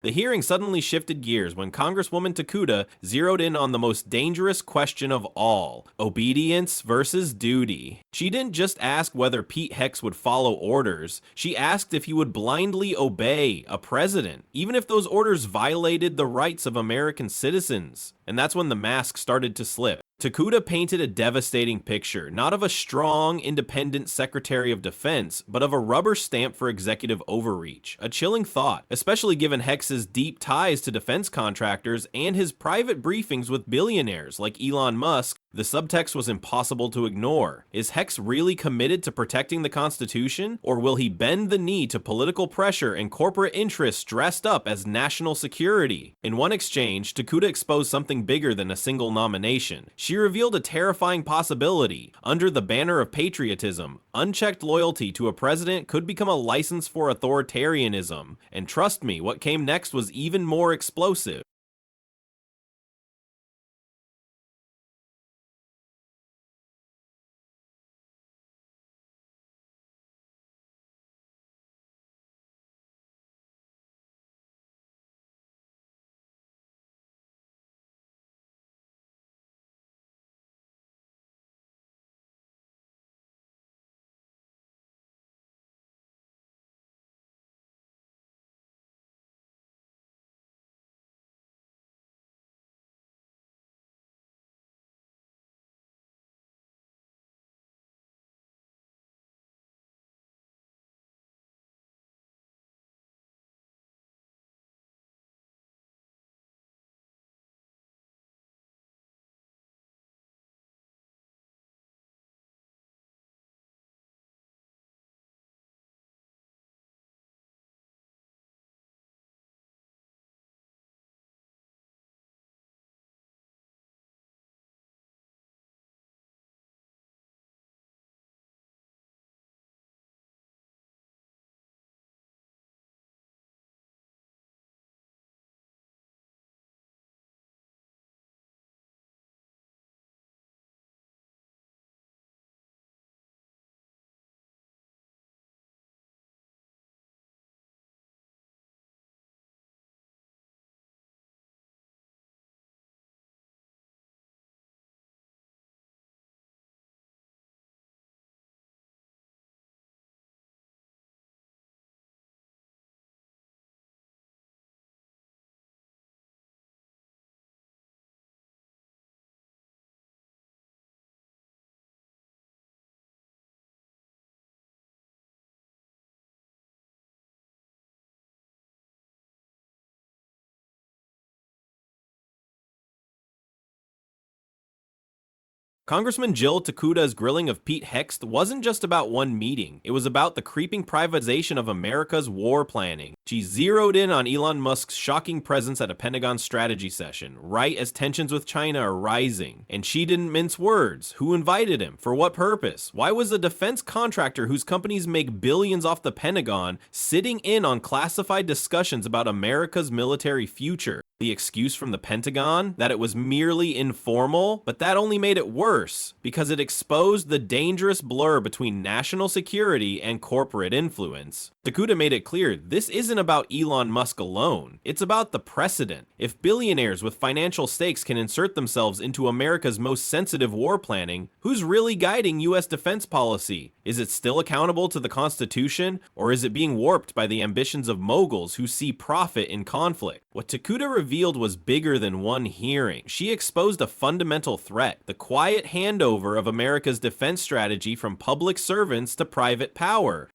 The hearing suddenly shifted gears when Congresswoman Tokuda zeroed in on the most dangerous question of all: obedience versus duty. She didn't just ask whether Pete Hex would follow orders, she asked if he would blindly obey a president, even if those orders violated the rights of American citizens. And that's when the mask started to slip. Tokuda painted a devastating picture, not of a strong, independent Secretary of Defense, but of a rubber stamp for executive overreach. A chilling thought, especially given Hex's deep ties to defense contractors and his private briefings with billionaires like Elon Musk. The subtext was impossible to ignore. Is Hex really committed to protecting the Constitution, or will he bend the knee to political pressure and corporate interests dressed up as national security? In one exchange, Tokuda exposed something bigger than a single nomination. She revealed a terrifying possibility. Under the banner of patriotism, unchecked loyalty to a president could become a license for authoritarianism. And trust me, what came next was even more explosive. Congressman Jill Tokuda's grilling of Pete Hegseth wasn't just about one meeting, it was about the creeping privatization of America's war planning. She zeroed in on Elon Musk's shocking presence at a Pentagon strategy session, right as tensions with China are rising. And she didn't mince words. Who invited him? For what purpose? Why was a defense contractor whose companies make billions off the Pentagon sitting in on classified discussions about America's military future? The excuse from the Pentagon? That it was merely informal? But that only made it worse, because it exposed the dangerous blur between national security and corporate influence. Tokuda made it clear this isn't about Elon Musk alone, it's about the precedent. If billionaires with financial stakes can insert themselves into America's most sensitive war planning, who's really guiding US defense policy? Is it still accountable to the Constitution, or is it being warped by the ambitions of moguls who see profit in conflict? What Tokuda revealed was bigger than one hearing. She exposed a fundamental threat: the quiet handover of America's defense strategy from public servants to private power.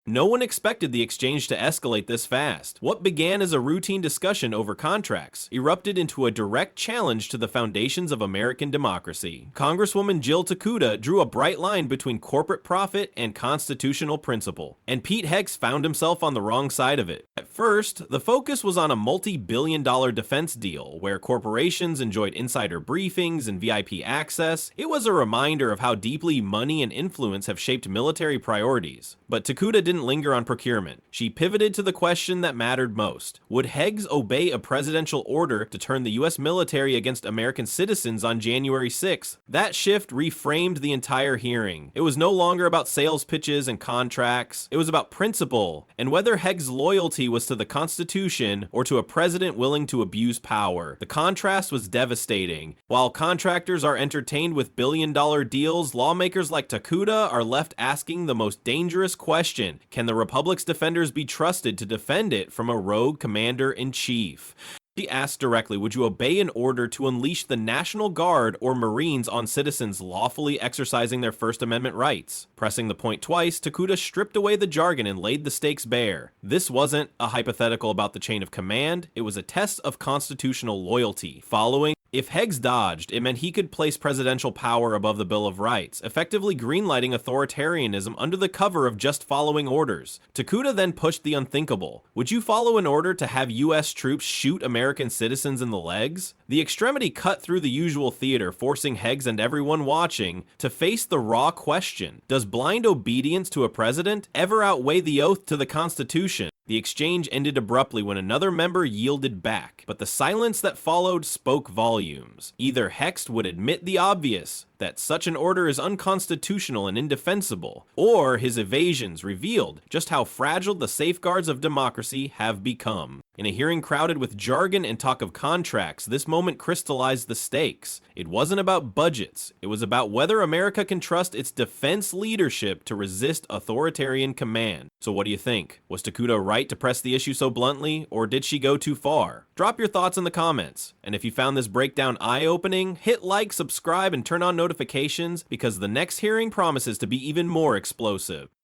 No one expected the exchange to escalate this fast. What began as a routine discussion over contracts erupted into a direct challenge to the foundations of American democracy. Congresswoman Jill Tokuda drew a bright line between corporate profit and constitutional principle, and Pete Hegseth found himself on the wrong side of it. At first, the focus was on a multi-billion-dollar defense deal where corporations enjoyed insider briefings and VIP access. It was a reminder of how deeply money and influence have shaped military priorities. But Tokuda didn't linger on procurement. She pivoted to the question that mattered most. Would Hegseth obey a presidential order to turn the US military against American citizens on January 6th? That shift reframed the entire hearing. It was no longer about sales pitches and contracts. It was about principle and whether Hegseth's loyalty was to the Constitution or to a president willing to abuse power. The contrast was devastating. While contractors are entertained with billion-dollar deals, lawmakers like Tokuda are left asking the most dangerous question: can the Republic's defenders be trusted to defend it from a rogue commander-in-chief? She asked directly, would you obey an order to unleash the National Guard or Marines on citizens lawfully exercising their First Amendment rights? Pressing the point twice, Tokuda stripped away the jargon and laid the stakes bare. This wasn't a hypothetical about the chain of command, it was a test of constitutional loyalty. Following, if Hegseth dodged, it meant he could place presidential power above the Bill of Rights, effectively greenlighting authoritarianism under the cover of just following orders. Tokuda then pushed the unthinkable. Would you follow an order to have US troops shoot American citizens in the legs? The extremity cut through the usual theater, forcing Hegseth and everyone watching to face the raw question: does blind obedience to a president ever outweigh the oath to the Constitution? The exchange ended abruptly when another member yielded back, but the silence that followed spoke volumes. Either Hegseth would admit the obvious, that such an order is unconstitutional and indefensible, or his evasions revealed just how fragile the safeguards of democracy have become. In a hearing crowded with jargon and talk of contracts, this moment crystallized the stakes. It wasn't about budgets, it was about whether America can trust its defense leadership to resist authoritarian command. So what do you think? Was Tokuda right to press the issue so bluntly, or did she go too far? Drop your thoughts in the comments, and if you found this breakdown eye-opening, hit like, subscribe, and turn on notifications, because the next hearing promises to be even more explosive.